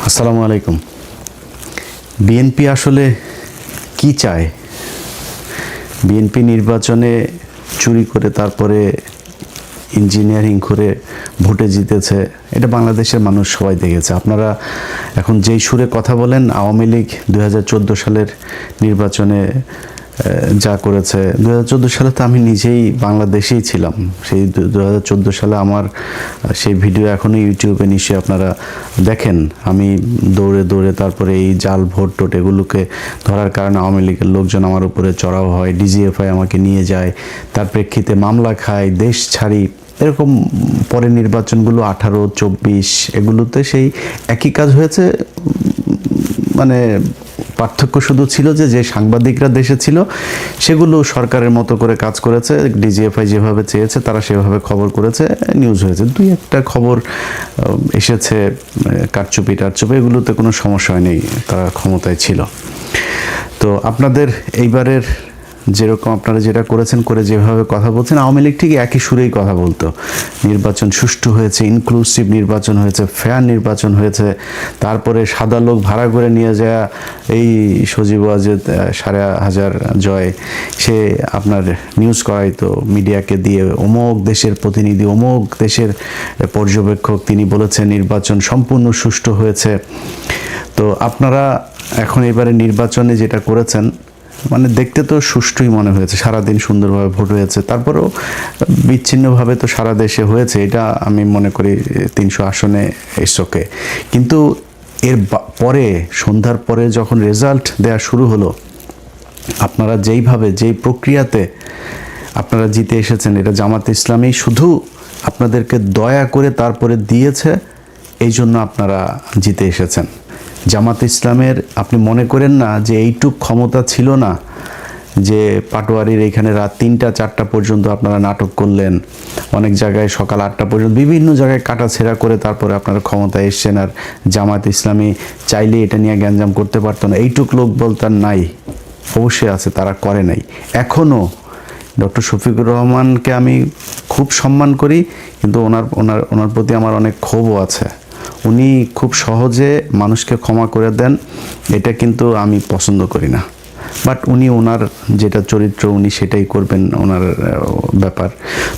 আসসালামু আলাইকুম। বিএনপি আসলে কি চায়? বিএনপি নির্বাচনে চুরি করে তারপরে ইঞ্জিনিয়ারিং করে ভোটে জিতেছে, এটা বাংলাদেশের মানুষ সবাই দেখেছে। আপনারা এখন যেই সুরে কথা বলেন, আওয়ামী লীগ 2014 সালের নির্বাচনে যা করেছে, 2014 সালে তো আমি নিজেই বাংলাদেশেই ছিলাম। সেই 2014 সালে আমার সেই ভিডিও এখনও ইউটিউবে নিশ্চয়ই আপনারা দেখেন। আমি দৌড়ে দৌড়ে তারপরে এই জাল ভোট টোট এগুলোকে ধরার কারণে আওয়ামী লীগের লোকজন আমার উপরে চড়াও হয়, ডিজিএফআই আমাকে নিয়ে যায়, তার প্রেক্ষিতে মামলা খায়, দেশ ছাড়ি। এরকম পরে নির্বাচনগুলো 18, 24 এগুলোতে সেই একই কাজ হয়েছে। মানে পার্থক্য শুধু ছিল যে সাংবাদিকরা দেশে ছিল সেগুলো সরকারের মতো করে কাজ করেছে, ডিজিএফআই যেভাবে চেয়েছে তারা সেভাবে খবর করেছে, নিউজ হয়েছে। দুই একটা খবর এসেছে কারচুপি টারচুপি, এগুলোতে কোনো সমস্যা নেই, তারা ক্ষমতায় ছিল। তো আপনাদের এইবারের যেরকম আপনারা যেটা করেছেন, করে যেভাবে কথা বলছেন, আওয়ামী লীগ ঠিক একই সুরেই কথা বলতো। নির্বাচন সুষ্ঠু হয়েছে, ইনক্লুসিভ নির্বাচন হয়েছে, ফেয়ার নির্বাচন হয়েছে। তারপরে সাদা লোক ভাড়া করে নিয়ে যাওয়া এই সজীব ওয়াজেদ 5,500 জয়, সে আপনার নিউজ করাইতো মিডিয়াকে দিয়ে, অমুক দেশের প্রতিনিধি, অমুক দেশের পর্যবেক্ষক, তিনি বলেছেন নির্বাচন সম্পূর্ণ সুষ্ঠু হয়েছে। তো আপনারা এখন এবারে নির্বাচনে যেটা করেছেন, মানে দেখতে তো সুষ্ঠুই মনে হয়েছে, সারাদিন সুন্দরভাবে ভোট হয়েছে। তারপরেও বিচ্ছিন্নভাবে তো সারা দেশে হয়েছে, এটা আমি মনে করি 300 আসনে এসোকে। কিন্তু এর পরে সন্ধ্যার পরে যখন রেজাল্ট দেওয়া শুরু হলো, আপনারা যেইভাবে যেই প্রক্রিয়াতে আপনারা জিতে এসেছেন, এটা জামাত ইসলামী শুধু আপনাদেরকে দয়া করে তারপরে দিয়েছে, এই জন্য আপনারা জিতে এসেছেন। জামাত ইসলামের আপনি মনে করেন না যে এইটুক ক্ষমতা ছিল না, যে পাটোয়ারির এইখানে রাত 3টা 4টা পর্যন্ত আপনারা নাটক করলেন, অনেক জায়গায় সকাল 8টা পর্যন্ত বিভিন্ন জায়গায় কাটাছেঁড়া করে তারপরে আপনারা ক্ষমতায় এসছেন। আর জামাত ইসলামী চাইলে এটা নিয়ে গ্যাঞ্জাম করতে পারতো না, এইটুক লোক বলতে নাই, অবশ্যই আছে, তারা করে নাই। এখনও ডক্টর শফিকুর রহমানকে আমি খুব সম্মান করি, কিন্তু ওনার প্রতি আমার অনেক ক্ষোভও আছে। উনি খুব সহজে মানুষকে ক্ষমা করে দেন, এটা কিন্তু আমি পছন্দ করি না। বাট উনি ওনার যেটা চরিত্র, উনি সেটাই করবেন, ওনার ব্যাপার।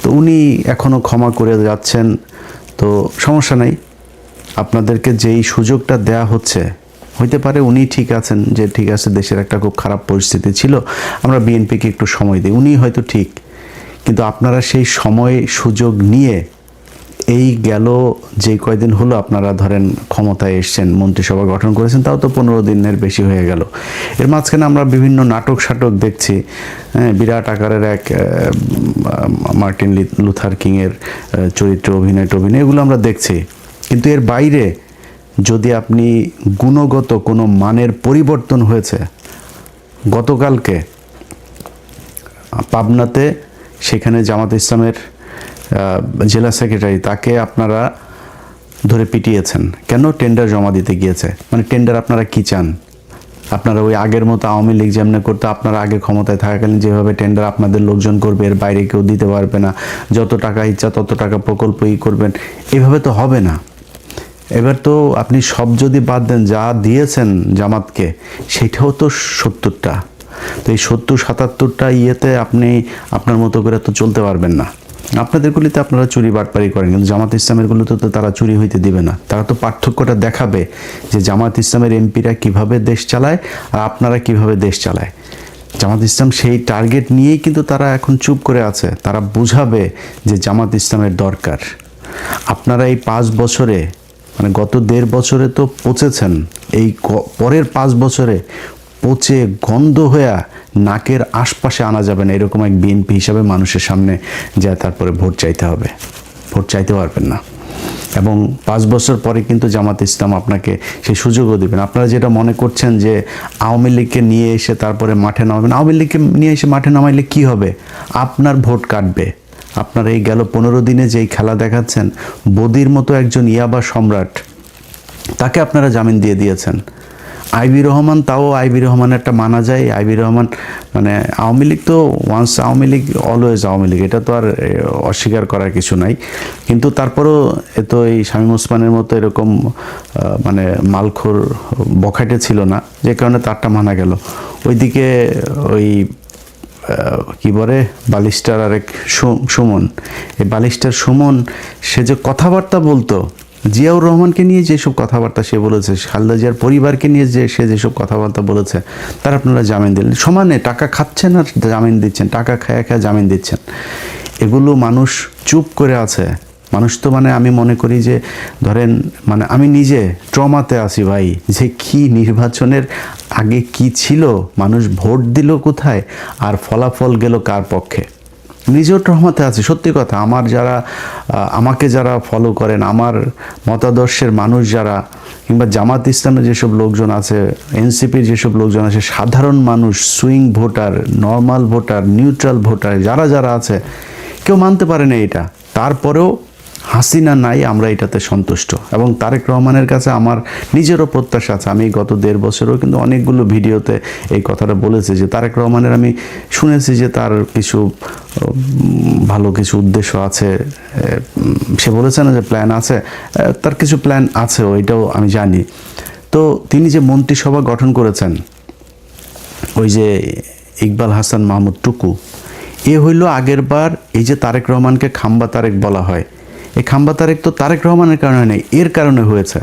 তো উনি এখনও ক্ষমা করে যাচ্ছেন, তো সমস্যা নাই। আপনাদেরকে যেই সুযোগটা দেয়া হচ্ছে, হইতে পারে উনি ঠিক আছেন, যে ঠিক আছে দেশের একটা খুব খারাপ পরিস্থিতি ছিল, আমরা বিএনপিকে একটু সময় দিই, উনি হয়তো ঠিক। কিন্তু আপনারা সেই সময় সুযোগ নিয়ে এই গেল যে কয়দিন হলো আপনারা ধরেন ক্ষমতায় এসছেন, মন্ত্রিসভা গঠন করেছেন, তাও তো 15 দিনের বেশি হয়ে গেল। এর মাঝখানে আমরা বিভিন্ন নাটক সাটক দেখছি, বিরাট আকারের এক মার্টিন লুথার কিংয়ের চরিত্র অভিনয় এগুলো আমরা দেখছি। কিন্তু এর বাইরে যদি আপনি গুণগত কোনো মানের পরিবর্তন হয়েছে, গতকালকে পাবনাতে সেখানে জামাত ইসলামের জেলা সেক্রেটারি, তাকে আপনারা ধরে পিটিয়েছেন কেন? টেন্ডার জমা দিতে গিয়েছে। মানে টেন্ডার আপনারা কি চান? আপনারা ওই আগের মতো আওয়ামী লীগ যেমন করতে, আপনারা আগে ক্ষমতায় থাকাকালীন যেভাবে টেন্ডার আপনাদের লোকজন করবে, এর বাইরে কেউ দিতে পারবে না, যত টাকা ইচ্ছা তত টাকা প্রকল্পই করবেন, এভাবে তো হবে না। এবার তো আপনি সব যদি বাদ দেন, যা দিয়েছেন জামাতকে সেটাও তো 70টা। তো এই 70-77টা ইয়েতে আপনি আপনার মতো করে তো চলতে পারবেন না। আপনাদের গুলিতে আপনারা চুরি বাটপারি করেন, কিন্তু জামাত ইসলামের গুলোতে তো তারা চুরি হইতে দিবে না। তারা তো পার্থক্যটা দেখাবে যে জামাত ইসলামের এমপিরা কিভাবে দেশ চালায় আর আপনারা কিভাবে দেশ চালায়। জামাত ইসলাম সেই টার্গেট নিয়েই কিন্তু তারা এখন চুপ করে আছে। তারা বুঝাবে যে জামাত ইসলামের দরকার। আপনারা এই 5 বছরে, মানে গত 1.5 বছরে তো পচেছেন, এই পরের 5 বছরে পচে গন্ধ হয়ে নাকের আশপাশে আনা যাবে না, এরকম এক বিএনপি হিসাবে মানুষের সামনে যায় তারপরে ভোট চাইতে হবে। ভোট চাইতে পারবেন না। এবং 5 বছর পরে কিন্তু জামাত ইসলাম আপনাকে সেই সুযোগও দেবেন। আপনারা যেটা মনে করছেন যে আওয়ামী লীগকে নিয়ে এসে তারপরে মাঠে নামাবেন, আওয়ামী লীগকে নিয়ে এসে মাঠে নামাইলে কি হবে? আপনার ভোট কাটবে। আপনারা এই গেল 15 দিনে যেই খেলা দেখাচ্ছেন, বদির মতো একজন ইয়াবা সম্রাট, তাকে আপনারা জামিন দিয়ে দিয়েছেন। আইবি রহমান, তাও আইবি রহমান একটা মানা যায়। আইবি রহমান মানে আওয়ামী লীগ তো ওয়ান্স আওয়ামী লীগ অলওয়েজ আওয়ামী লীগ, এটা তো আর অস্বীকার করার কিছু নাই। কিন্তু তারপরও তো এই শামীম ওসমানের মতো এরকম মানে মালখোর বখাটে ছিল না, যে কারণে তারটা মানা গেল। ওইদিকে ওই কি বলে বালিস্টার আরেক সুমন, এই বালিস্টার সুমন সে যে কথাবার্তা বলতো, জিয়াউর রহমানকে নিয়ে যেসব কথাবার্তা সে বলেছে, খালেদা জিয়ার পরিবারকে নিয়ে যে সে যেসব কথাবার্তা বলেছে, তার আপনারা জামিন দিলেন। সমানে টাকা খাচ্ছেন আর জামিন দিচ্ছেন, টাকা খায়া খায়া জামিন দিচ্ছেন। এগুলো মানুষ চুপ করে আছে। মানুষ তো মানে আমি মনে করি যে ধরেন মানে আমি নিজে ট্রমাতে আছি ভাই, যে কি নির্বাচনের আগে কি ছিল, মানুষ ভোট দিল কোথায় আর ফলাফল গেল কার পক্ষে, নিজেও ট্রমাতে আছে। সত্যি কথা, আমার যারা আমাকে যারা ফলো করেন, আমার মতাদর্শের মানুষ যারা, কিংবা জামাত ইসলামের যেসব লোকজন আছে, এনসিপির যেসব লোকজন আছে, সাধারণ মানুষ, swing voter, normal voter, neutral voter যারা যারা আছে, কেউ মানতে পারে না এটা। তারপরেও হাসিনা নাই, আমরা এটাতে সন্তুষ্ট। এবং তারেক রহমানের কাছে আমার নিজেরও প্রত্যাশা আছে। আমি গত 1.5 বছরও কিন্তু অনেকগুলো ভিডিওতে এই কথাটা বলেছি যে তারেক রহমানের আমি শুনেছি যে তার কিছু ভালো কিছু উদ্দেশ্য আছে। সে বলেছে না যে প্ল্যান আছে, তার কিছু প্ল্যান আছে, ওইটাও আমি জানি। তো তিনি যে মন্ত্রিসভা গঠন করেছেন, ওই যে ইকবাল হাসান মাহমুদ টুকু, এ হইল আগের বার এই যে তারেক রহমানকে খাম্বা তারেক বলা হয়, এই খাম্বা তারেক তো তারেক রহমানের কারণে নেই, এর কারণে হয়েছে।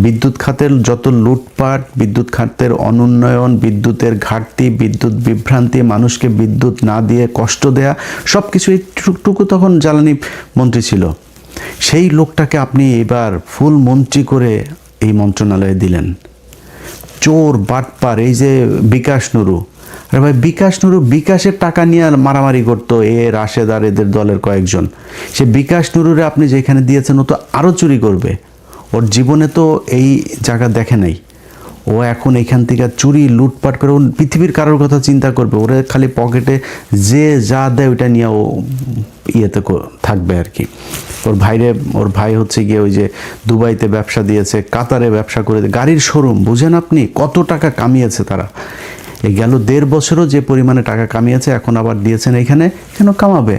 বিদ্যুৎ খাতের যত লুটপাট, বিদ্যুৎ খাতের অনুন্নয়ন, বিদ্যুতের ঘাটতি, বিদ্যুৎ বিভ্রান্তি, মানুষকে বিদ্যুৎ না দিয়ে কষ্ট দেয়া, সব কিছু এইটুকু তখন জ্বালানি মন্ত্রী ছিল। সেই লোকটাকে আপনি এবার ফুল মন্ত্রী করে এই মন্ত্রণালয়ে দিলেন। চোর বাটপার, এই যে বিকাশ নুরু, আরে ভাই বিকাশ নুরু বিকাশের টাকা নিয়ে মারামারি করতো রাশেদ আর এদের দলের কয়েকজন। সে বিকাশ নুরুরে আপনি যেখানে দিয়েছেন ও তো আরও চুরি করবে। ওর জীবনে তো এই জায়গা দেখে নাই। ও এখন এখান থেকে চুরি লুটপাট করে ও পৃথিবীর কারোর কথা চিন্তা করবে, ওরে খালি পকেটে যে যা দেয় ওইটা নিয়ে ও ইয়েতে থাকবে আর কি। ওর ভাই হচ্ছে গিয়ে ওই যে দুবাইতে ব্যবসা দিয়েছে, কাতারে ব্যবসা করে, গাড়ির শোরুম, বুঝেন আপনি কত টাকা কামিয়েছে তারা। এই গেল 1.5 বছরও যে পরিমাণে টাকা কামিয়েছে, এখন আবার দিয়েছেন এখানে, কেন কামাবে?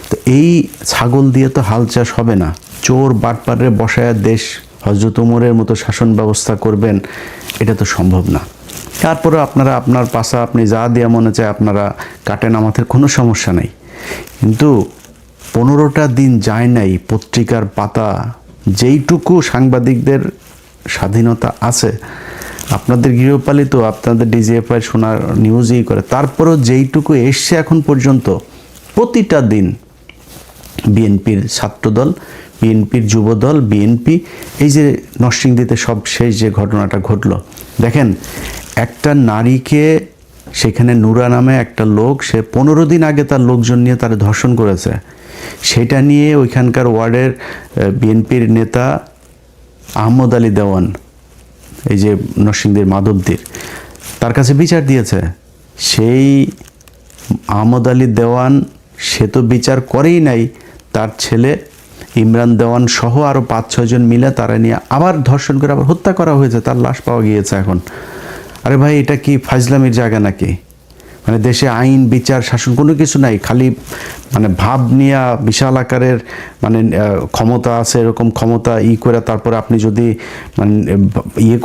তো এই ছাগল দিয়ে তো হাল চাষ হবে না। চোর বাটপারে বসায় দেশ হযরত ওমরের মতো শাসন ব্যবস্থা করবেন, এটা তো সম্ভব না। তারপরে আপনারা আপনার পাশা আপনি যা দিয়ে মনে চায় আপনারা কাটেন, আমাদের কোনো সমস্যা নেই। কিন্তু 15টা দিন যায় নাই পত্রিকার পাতা, যেইটুকু সাংবাদিকদের স্বাধীনতা আছে, আপনাদের গৃহপালিত, আপনাদের ডিজিএফআই শোনার নিউজই করে, তারপরেও যেইটুকু এসছে এখন পর্যন্ত, প্রতিটা দিন বিএনপির ছাত্রদল, বিএনপির যুবদল, বিএনপি, এই যে নরসিংদীতে সব শেষ যে ঘটনাটা ঘটলো, দেখেন একটা নারীকে সেখানে নুরা নামে একটা লোক, সে 15 দিন আগে তার লোকজন নিয়ে তার ধর্ষণ করেছে। সেটা নিয়ে ওইখানকার ওয়ার্ডের বিএনপির নেতা আহমদ আলী দেওয়ান, এই যে নরসিংদীর মাধবদীর, তার কাছে বিচার দিয়েছে। সেই আহমদ আলী দেওয়ান সে তো বিচার করেই নাই, তার ছেলে ইমরান দেওয়ান সহ আরও 5-6 জন মিলে তারা নিয়ে আবার ধর্ষণ করে আবার হত্যা করা হয়েছে, তার লাশ পাওয়া গিয়েছে এখন। আরে ভাই, এটা কি ফাজলামির জায়গা নাকি? মানে দেশে আইন বিচার শাসন কোনো কিছু নাই, খালি মানে ভাব নিয়ে বিশাল আকারের মানে ক্ষমতা আছে, এরকম ক্ষমতা করে তারপরে আপনি যদি মানে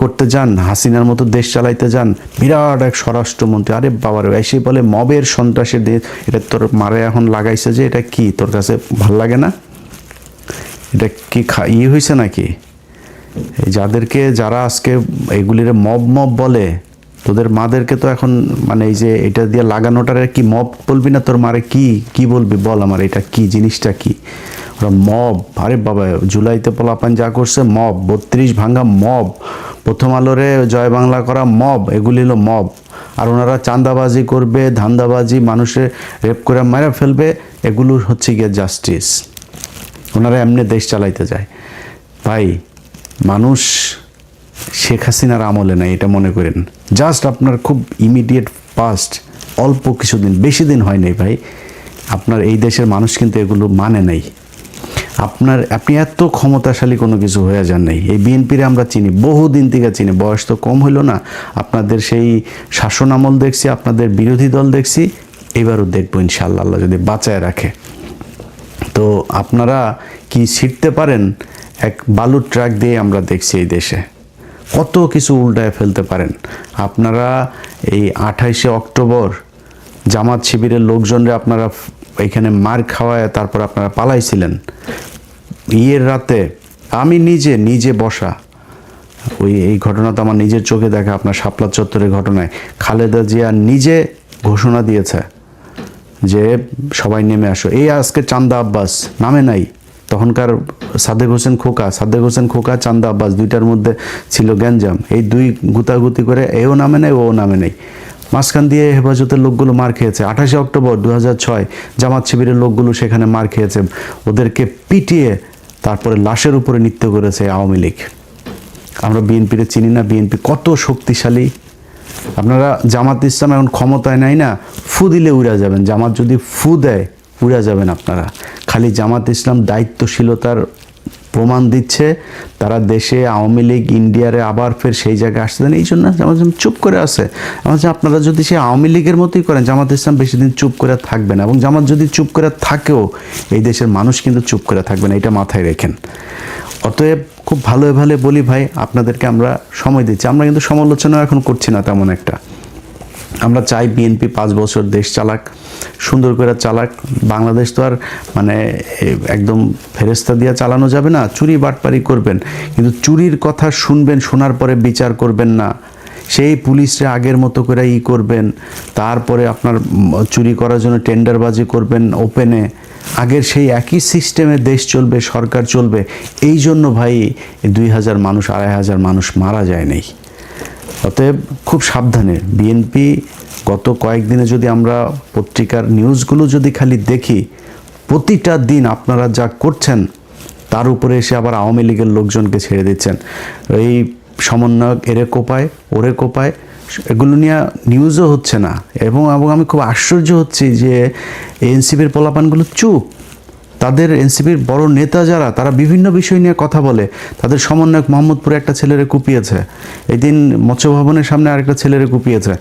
করতে যান, হাসিনার মতো দেশ চালাইতে যান, বিরাট এক স্বরাষ্ট্রমন্ত্রী, আরে বাবার এসে বলে মবের সন্ত্রাসের দেশ, এটা তোর মারে এখন লাগাইছে যে এটা কি তোর কাছে ভাল লাগে না? এটা কি হয়েছে নাকি? এই যারা আজকে এগুলির মব বলে, তোদের মাদেরকে তো এখন মানে এই যে এটা দিয়ে লাগানোটার কি মব বলবি না? তোর মারে কি বলবি বল, আমার এটা কি জিনিসটা কি? ওরা মব, আরে বাবা জুলাইতে পোলাপান যা করছে মব, 32 ভাঙা মব, প্রথম আলোরে জয় বাংলা করা মব, এগুলি হলো মব। আর ওনারা চাঁদাবাজি করবে, ধান্দাবাজি, মানুষের রেপ করে মারা ফেলবে, এগুলো হচ্ছে গিয়ে জাস্টিস। ওনারা এমনি দেশ চালাইতে যায়। ভাই মানুষ শেখ হাসিনার আমলে নাই, এটা মনে করেন। জাস্ট আপনার খুব ইমিডিয়েট পাস্ট, অল্প কিছুদিন, বেশি দিন হয় নাই ভাই, আপনার এই দেশের মানুষ কিন্তু এগুলো মানে নাই। আপনি এত ক্ষমতাশালী কোনো কিছু হয়ে যান নাই। এই বিএনপিরে আমরা চিনি, বহুদিন থেকে চিনি, বয়স তো কম হইল না। আপনাদের সেই শাসন আমল দেখছি, আপনাদের বিরোধী দল দেখছি, এবারও দেখবো ইনশাআল্লাহ, আল্লাহ যদি বাঁচায় রাখে। তো আপনারা কি ছিটতে পারেন? এক বালুর ট্রাক দিয়ে আমরা দেখছি এই দেশে কত কিছু উল্টায় ফেলতে পারেন আপনারা। এই 28শে অক্টোবর জামাত শিবিরের লোকজনরে আপনারা এখানে মার খাওয়ায় তারপর আপনারা পালাইছিলেন। ইয়ের রাতে আমি নিজে বসা, এই ঘটনা তো আমার নিজের চোখে দেখা, আপনার শাপলা চত্বরের ঘটনায় খালেদা জিয়া নিজে ঘোষণা দিয়েছে যে সবাই নেমে আসো। এই আজকে চান্দা আব্বাস নামে নাই, তখনকার সাদেক হোসেন খোকা চান্দা আব্বাস দুইটার মধ্যে ছিল গ্যাঞ্জাম। এই দুই গুতাগুতি করে এও নামে নাই, ও নামে নাই। মাঝখান দিয়ে হেফাজতের লোকগুলো মার খেয়েছে। 28শে অক্টোবর 2006 জামাত শিবিরের লোকগুলো সেখানে মার খেয়েছে, ওদেরকে পিটিয়ে তারপরে লাশের উপরে নৃত্য করেছে আওয়ামী লীগ। আমরা বিএনপিরে চিনি না? বিএনপি কত শক্তিশালী। আপনারা জামাত ইসলাম এখন ক্ষমতায় নাই না, ফু দিলে উড়া যাবেন। জামাত যদি ফু দেয় উড়া যাবেন আপনারা। খালি জামাত ইসলাম দায়িত্বশীলতার প্রমাণ দিচ্ছে, তারা দেশে আওয়ামী লীগ ইন্ডিয়ারে আবার ফের সেই জায়গায় আসতে দেন, এই জন্য জামাত ইসলাম চুপ করে আছে। আপনারা যদি সেই আওয়ামী লীগের মতোই করেন, জামাত ইসলাম বেশি দিন চুপ করে থাকবে না। এবং জামাত যদি চুপ করে থাকেও, এই দেশের মানুষ কিন্তু চুপ করে থাকবে না, এটা মাথায় রেখেন। অতএব খুব ভালো বলি ভাই, আপনাদেরকে আমরা সময় দিচ্ছি। আমরা কিন্তু সমালোচনা এখন করছি না তেমন একটা। আমরা চাই বিএনপি 5 বছর দেশ চালাক, সুন্দর করে চালাক। বাংলাদেশ তো আর মানে একদম ফেরেস্তা দিয়ে চালানো যাবে না, চুরি বাটপারি করবেন, কিন্তু চুরির কথা শুনবেন, শোনার পরে বিচার করবেন না। সেই পুলিশরা আগের মতো করে করবেন, তারপরে আপনার চুরি করার জন্য টেন্ডারবাজি করবেন ওপেনে। আগের সেই একই সিস্টেমে দেশ চলবে, সরকার চলবে। এই জন্য ভাই 2000 মানুষ 2500 মানুষ মারা যায় নাই। অতএব খুব সাবধানে বিএনপি। গত কয়েকদিনে যদি আমরা পত্রিকার নিউজগুলো যদি খালি দেখি, প্রতিটা দিন আপনারা যা করছেন তার উপরে এসে আবার আওয়ামী লীগের লোকজনকে ছেড়ে দিচ্ছেন। এই সমন্বয়ক এরে কোপায় ওরে কোপায়, এগুলো নিয়ে নিউজও হচ্ছে না। এবং আমি খুব আশ্চর্য হচ্ছি যে এনসিপির পোলাপানগুলো চুপ। তাদের এনসিপির বড় নেতা যারা, তারা বিভিন্ন বিষয় নিয়ে কথা বলে। তাদের সমন্বয়ক মোহাম্মদপুরে একটা ছেলেরে কুপিয়েছে, এই দিন মৎস্য ভবনের সামনে আরেকটা ছেলেরে কুপিয়েছে।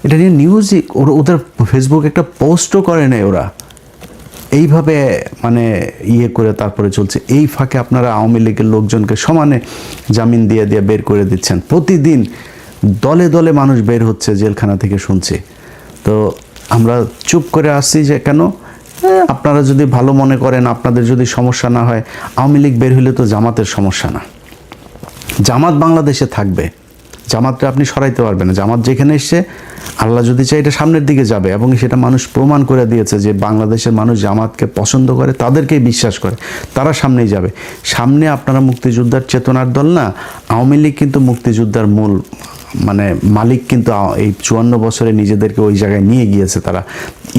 এটা নিয়ে নিউজই, ওদের ফেসবুক একটা পোস্টও করে নেই ওরা। এইভাবে মানে করে তারপরে চলছে। এই ফাঁকে আপনারা আওয়ামী লীগের লোকজনকে সমানে জামিন দিয়ে বের করে দিচ্ছেন। প্রতিদিন দলে দলে মানুষ বের হচ্ছে জেলখানা থেকে, শুনছি। তো আমরা চুপ করে আসছি যে কেন? আপনারা যদি ভালো মনে করেন, আপনাদের যদি সমস্যা না হয়, আওয়ামী লীগ বের হইলে তো জামাতের সমস্যা না। জামাত বাংলাদেশে থাকবে, জামাতটা আপনি সরাইতে পারবেন না। জামাত যেখানে এসছে, আল্লাহ যদি চাই এটা সামনের দিকে যাবে। এবং সেটা মানুষ প্রমাণ করে দিয়েছে যে বাংলাদেশের মানুষ জামাতকে পছন্দ করে, তাদেরকেই বিশ্বাস করে, তারা সামনেই যাবে। সামনে আপনারা মুক্তিযোদ্ধার চেতনার দল না, আওয়ামী লীগ কিন্তু মুক্তিযোদ্ধার মূল মানে মালিক, কিন্তু এই 54 বছরে নিজেদেরকে ওই জায়গায় নিয়ে গিয়েছে। তারা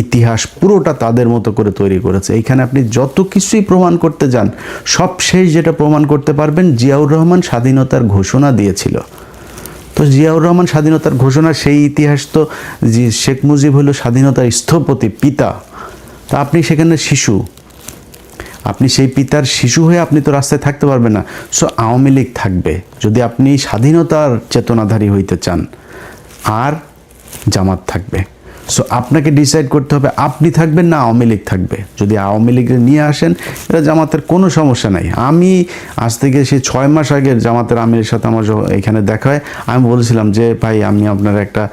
ইতিহাস পুরোটা তাদের মতো করে তৈরি করেছে। এইখানে আপনি যত কিছুই প্রমাণ করতে যান, সব শেষ যেটা প্রমাণ করতে পারবেন, জিয়াউর রহমান স্বাধীনতার ঘোষণা দিয়েছিল। তো জিয়াউর রহমান স্বাধীনতার ঘোষণা, সেই ইতিহাস তো শেখ মুজিব হলো স্বাধীনতার স্থপতি, পিতা। তা আপনি সেখানে শিশু, আপনি সেই পিতার শিশু হয়ে আপনি তো রাস্তায় থাকতে পারবেন না। সো আওয়ামী লীগ থাকবে যদি আপনি স্বাধীনতার চেতনাধারী হইতে চান, আর জামাত থাকবে। সো আপনাকে ডিসাইড করতে হবে আপনি থাকবেন না আওয়ামী লীগ থাকবে। যদি আওয়ামী লীগের নিয়ে আসেন, এটা জামাতের কোনো সমস্যা নাই। আমি আজ থেকে সেই 6 মাস আগের জামাতের আমিরের সাথে আমার এখানে দেখা হয়, আমি বলেছিলাম যে ভাই, আমি আপনার একটা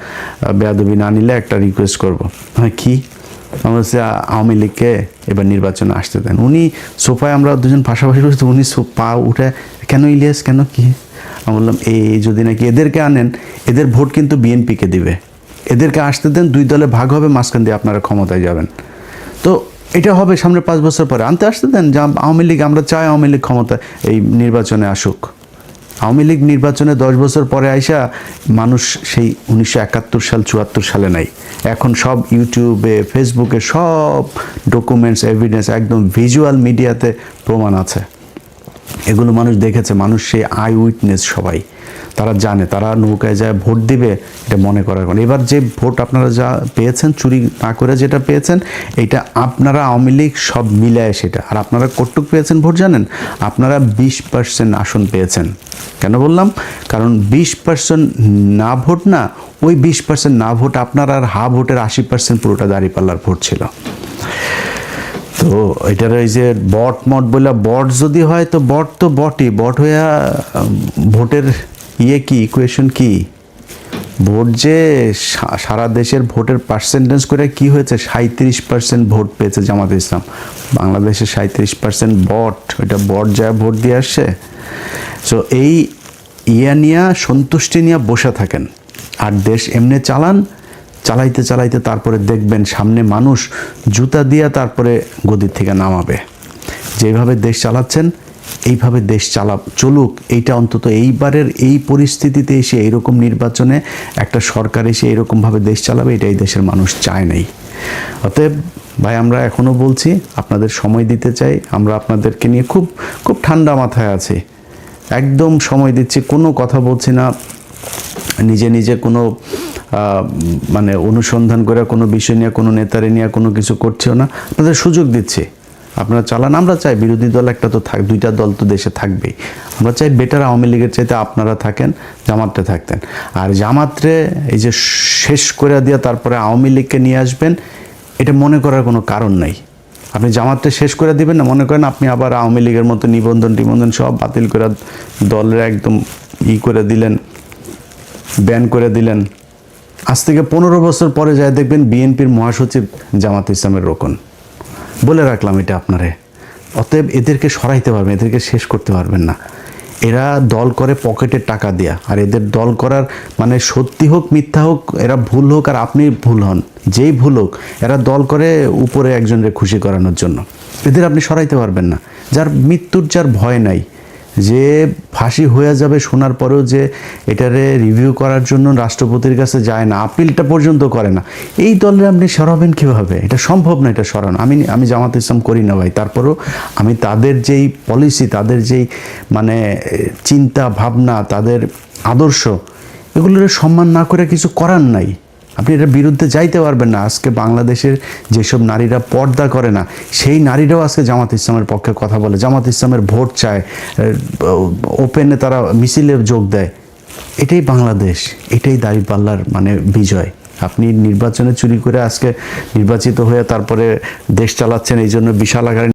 বেয়াদবি না নিলে একটা রিকোয়েস্ট করবো। হ্যাঁ, কি? আমরা হচ্ছে আওয়ামী লীগকে এবার নির্বাচনে আসতে দেন। উনি সোফায়, আমরা দুজন পাশাপাশি বসে, উনি পা উঠে, কেন ইলিয়াস, কেন কি? আমি বললাম এই যদি নাকি এদেরকে আনেন, এদের ভোট কিন্তু বিএনপিকে দিবে, এদেরকে আসতে দেন, 2 দলে ভাগ হবে, মাঝখান দিয়ে আপনারা ক্ষমতায় যাবেন। তো এটা হবে সামনে 5 বছর পরে, আসতে দেন। যা আওয়ামী লীগ, আমরা চাই আওয়ামী লীগ ক্ষমতা এই নির্বাচনে আসুক। আওয়ামী লীগ নির্বাচনে 10 বছর পরে আইসা মানুষ সেই 1971 সাল 74 সালে নাই। এখন সব ইউটিউবে, ফেসবুকে সব ডকুমেন্টস, এভিডেন্স, একদম ভিজুয়াল মিডিয়াতে প্রমাণ আছে। এগুলো মানুষ দেখেছে, মানুষ সেই আই উইটনেস সবাই। তারা জানে, তারা নৌকায় যায় ভোট দিবে, এটা মনে করার কারণ। এবার যে ভোট আপনারা যা পেয়েছেন, চুরি না করে যেটা পেয়েছেন, এটা আপনারা আওয়ামী লীগ সব মিলায় সেটা। আর আপনারা কতটুক পেয়েছেন ভোট জানেন? আপনারা 20% আসন পেয়েছেন। কেন বললাম? কারণ 20% না ভোট না, ওই 20% না ভোট আপনার আর হা ভোটের 80% পুরোটা দাঁড়িপাল্লার ভোট ছিল। তো এটার এই যে বট মট বলে, বট যদি হয় তো বট তো বটই, বট হইয়া ভোটের কি ইকুয়েশন কি? ভোট যে সারা দেশের ভোটের পার্সেন্টেজ করে কি হয়েছে, 37% ভোট পেয়েছে জামাত ইসলাম। বাংলাদেশে 37% বট, ওইটা বট যায় ভোট দিয়ে আসছে। সো এই নিয়ে সন্তুষ্টি নিয়ে বসে থাকেন আর দেশ এমনি চালান। চালাইতে চালাইতে তারপরে দেখবেন সামনে মানুষ জুতা দিয়া তারপরে গদির থেকে নামাবে। যেভাবে দেশ চালাচ্ছেন এইভাবে দেশ চলুক। এইটা অন্তত এইবারের এই পরিস্থিতিতে এসে এইরকম নির্বাচনে একটা সরকার এসে এরকমভাবে দেশ চালাবে, এটাই দেশের মানুষ চায় নাই। অতএব ভাই, আমরা এখনও বলছি, আপনাদের সময় দিতে চাই। আমরা আপনাদেরকে নিয়ে খুব খুব ঠান্ডা মাথায় আছি, একদম সময় দিচ্ছি, কোনো কথা বলছি না নিজে নিজে কোনো মানে অনুসন্ধান করে কোনো বিষয় নিয়ে, কোনো নেতারে নিয়ে কোনো কিছু করছেও না। আপনাদের সুযোগ দিচ্ছি, আপনারা চালান। আমরা চাই বিরোধী দল একটা তো দুইটা দল তো দেশে থাকবেই। আমরা চাই বেটার আওয়ামী লীগের চাইতে আপনারা থাকেন, জামাতে থাকতেন। আর জামাতরে এই যে শেষ করে দিয়ে তারপরে আওয়ামী লীগকে নিয়ে আসবেন, এটা মনে করার কোনো কারণ নাই। আপনি জামাতটা শেষ করে দিবেন না, মনে করেন আপনি আবার আওয়ামী লীগের মতো নিবন্ধন সব বাতিল করে দলের একদম করে দিলেন, ব্যান করে দিলেন। আজ থেকে 15 বছর পরে যায় দেখবেন বিএনপির মহাসচিব জামাত ইসলামের রোকন। বলে রাখলাম এটা আপনারে। অতএব এদেরকে সরাইতে পারবেন, এদেরকে শেষ করতে পারবেন না। এরা দল করে পকেটের টাকা দেয়া, আর এদের দল করার মানে সত্যি হোক মিথ্যা হোক, এরা ভুল হোক আর আপনি ভুল হন, যেই ভুল হোক, এরা দল করে উপরে একজনকে খুশি করানোর জন্য। এদের আপনি সরাইতে পারবেন না। যার মৃত্যুর যার ভয় নাই, যে ফাঁসি হয়ে যাবে শোনার পরেও যে এটারে রিভিউ করার জন্য রাষ্ট্রপতির কাছে যায় না, আপিলটা পর্যন্ত করে না, এই দলে আপনি সরাবেন কীভাবে? এটা সম্ভব না, এটা সরানো। আমি জামাত ইসলাম করি না ভাই, তারপরেও আমি তাদের যেই পলিসি, তাদের যেই মানে চিন্তা ভাবনা, তাদের আদর্শ, এগুলোর সম্মান না করে কিছু করার নাই। আপনি এটার বিরুদ্ধে যাইতে পারবেন না। আজকে বাংলাদেশের যেসব নারীরা পর্দা করে না, সেই নারীরাও আজকে জামাত ইসলামের পক্ষে কথা বলে, জামাত ইসলামের ভোট চায়, ওপেনে তারা মিছিলে যোগ দেয়। এটাই বাংলাদেশ, এটাই দাঁড়িপাল্লার মানে বিজয়। আপনি নির্বাচনে চুরি করে আজকে নির্বাচিত হয়ে তারপরে দেশ চালাচ্ছেন, এই জন্য বিশাল আকারে